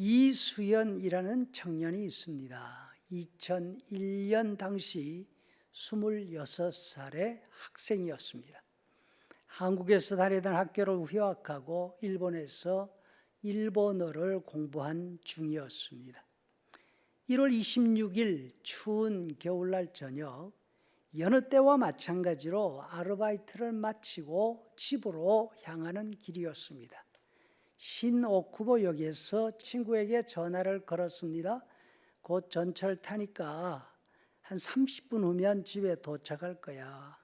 이수연이라는 청년이 있습니다. 2001년 당시 26살의 학생이었습니다. 한국에서 다니던 학교를 휴학하고 일본에서 일본어를 공부한 중이었습니다. 1월 26일 추운 겨울날 저녁, 여느 때와 마찬가지로 아르바이트를 마치고 집으로 향하는 길이었습니다. 신오쿠보역에서 친구에게 전화를 걸었습니다. 곧 전철 타니까 한 30분 후면 집에 도착할 거야.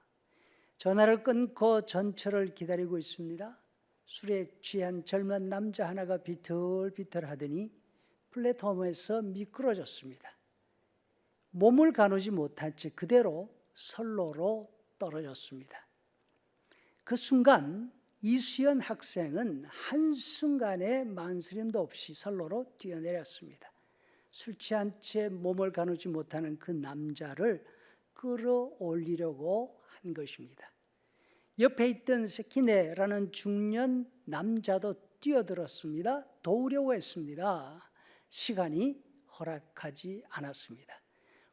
전화를 끊고 전철을 기다리고 있습니다. 술에 취한 젊은 남자 하나가 비틀비틀하더니 플랫폼에서 미끄러졌습니다. 몸을 가누지 못한 채 그대로 선로로 떨어졌습니다. 그 순간 이수연 학생은 한순간에 만스림도 없이 선로로 뛰어내렸습니다. 술 취한 채 몸을 가누지 못하는 그 남자를 끌어올리려고 한 것입니다. 옆에 있던 세키네라는 중년 남자도 뛰어들었습니다. 도우려고 했습니다. 시간이 허락하지 않았습니다.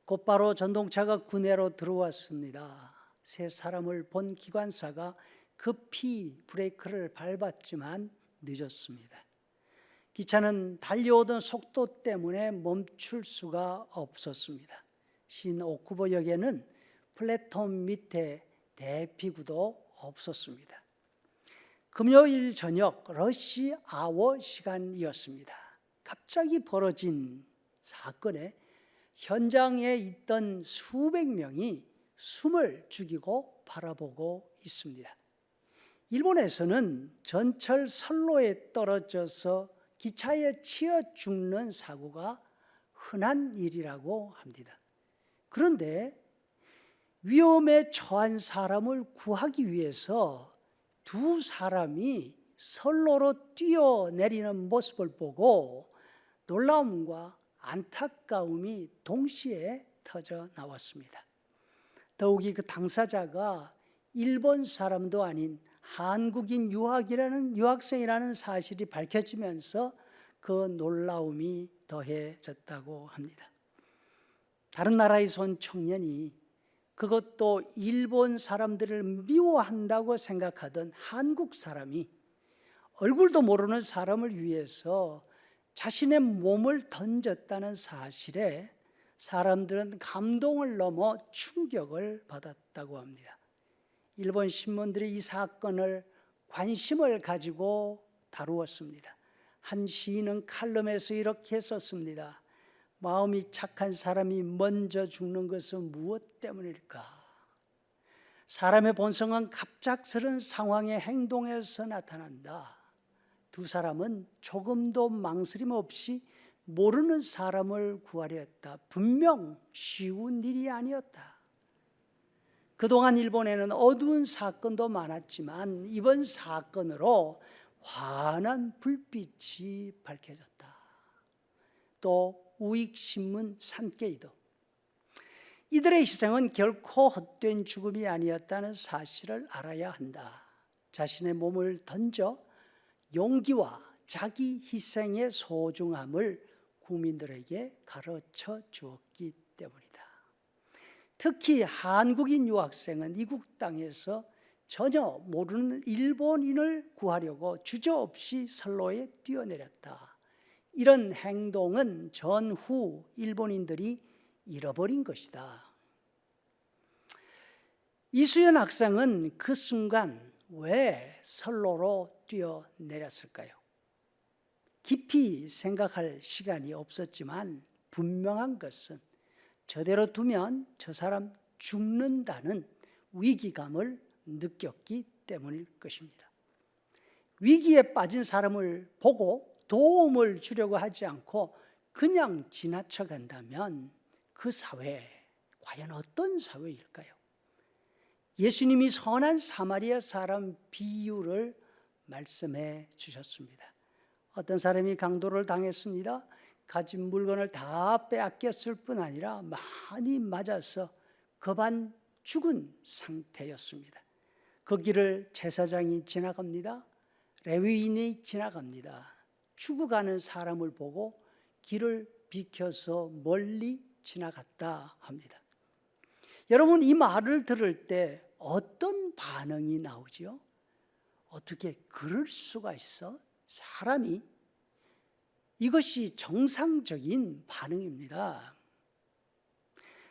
곧바로 전동차가 구내로 들어왔습니다. 세 사람을 본 기관사가 급히 브레이크를 밟았지만 늦었습니다. 기차는 달려오던 속도 때문에 멈출 수가 없었습니다. 신오쿠보역에는 플랫폼 밑에 대피구도 없었습니다. 금요일 저녁 러시 아워 시간이었습니다. 갑자기 벌어진 사건에 현장에 있던 수백 명이 숨을 죽이고 바라보고 있습니다. 일본에서는 전철 선로에 떨어져서 기차에 치여 죽는 사고가 흔한 일이라고 합니다. 그런데 위험에 처한 사람을 구하기 위해서 두 사람이 선로로 뛰어내리는 모습을 보고 놀라움과 안타까움이 동시에 터져 나왔습니다. 더욱이 그 당사자가 일본 사람도 아닌 한국인 유학생이라는 사실이 밝혀지면서 그 놀라움이 더해졌다고 합니다. 다른 나라에서 온 청년이, 그것도 일본 사람들을 미워한다고 생각하던 한국 사람이 얼굴도 모르는 사람을 위해서 자신의 몸을 던졌다는 사실에 사람들은 감동을 넘어 충격을 받았다고 합니다. 일본 신문들이 이 사건을 관심을 가지고 다루었습니다. 한 시인은 칼럼에서 이렇게 썼습니다. 마음이 착한 사람이 먼저 죽는 것은 무엇 때문일까? 사람의 본성은 갑작스런 상황의 행동에서 나타난다. 두 사람은 조금도 망설임 없이 모르는 사람을 구하려 했다. 분명 쉬운 일이 아니었다. 그동안 일본에는 어두운 사건도 많았지만 이번 사건으로 환한 불빛이 밝혀졌다. 또 우익신문 산케이도 이들의 희생은 결코 헛된 죽음이 아니었다는 사실을 알아야 한다. 자신의 몸을 던져 용기와 자기 희생의 소중함을 국민들에게 가르쳐 주었기 때문이다. 특히 한국인 유학생은 이국 땅에서 전혀 모르는 일본인을 구하려고 주저없이 선로에 뛰어내렸다. 이런 행동은 전후 일본인들이 잃어버린 것이다. 이수연 학생은 그 순간 왜 선로로 뛰어내렸을까요? 깊이 생각할 시간이 없었지만 분명한 것은 저대로 두면 저 사람 죽는다는 위기감을 느꼈기 때문일 것입니다. 위기에 빠진 사람을 보고 도움을 주려고 하지 않고 그냥 지나쳐 간다면 그 사회, 과연 어떤 사회일까요? 예수님이 선한 사마리아 사람 비유를 말씀해 주셨습니다. 어떤 사람이 강도를 당했습니다. 가진 물건을 다 빼앗겼을 뿐 아니라 많이 맞아서 거반 죽은 상태였습니다. 그 길을 제사장이 지나갑니다. 레위인이 지나갑니다. 죽어가는 사람을 보고 길을 비켜서 멀리 지나갔다 합니다. 여러분, 이 말을 들을 때 어떤 반응이 나오지요? 어떻게 그럴 수가 있어? 사람이? 이것이 정상적인 반응입니다.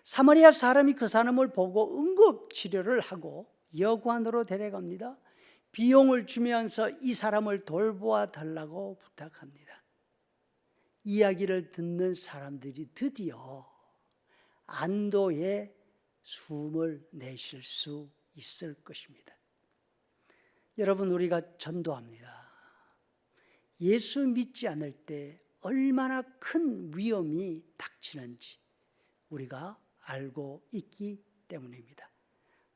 사마리아 사람이 그 사람을 보고 응급치료를 하고 여관으로 데려갑니다. 비용을 주면서 이 사람을 돌보아 달라고 부탁합니다. 이야기를 듣는 사람들이 드디어 안도의 숨을 내쉴 수 있을 것입니다. 여러분, 우리가 전도합니다. 예수 믿지 않을 때 얼마나 큰 위험이 닥치는지 우리가 알고 있기 때문입니다.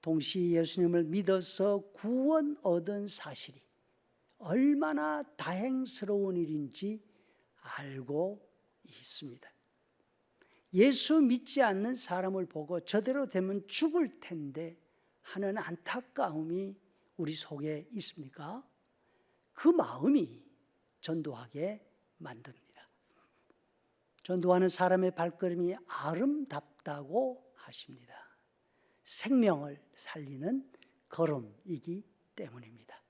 동시에 예수님을 믿어서 구원 얻은 사실이 얼마나 다행스러운 일인지 알고 있습니다. 예수 믿지 않는 사람을 보고 저대로 되면 죽을 텐데 하는 안타까움이 우리 속에 있습니까? 그 마음이 전도하게 만듭니다. 전도하는 사람의 발걸음이 아름답다고 하십니다. 생명을 살리는 걸음이기 때문입니다.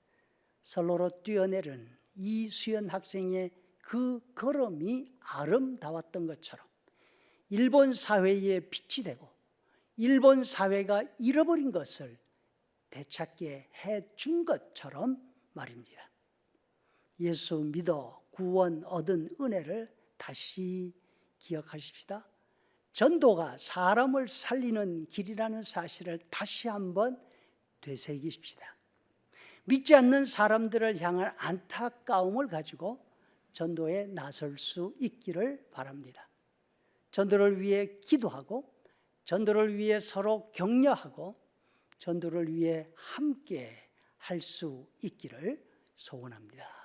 선로로 뛰어내린 이수연 학생의 그 걸음이 아름다웠던 것처럼 일본 사회에 빛이 되고 일본 사회가 잃어버린 것을 되찾게 해준 것처럼 말입니다. 예수 믿어 구원 얻은 은혜를 다시 기억하십시다. 전도가 사람을 살리는 길이라는 사실을 다시 한번 되새기십시다. 믿지 않는 사람들을 향한 안타까움을 가지고 전도에 나설 수 있기를 바랍니다. 전도를 위해 기도하고 전도를 위해 서로 격려하고 전도를 위해 함께 할 수 있기를 소원합니다.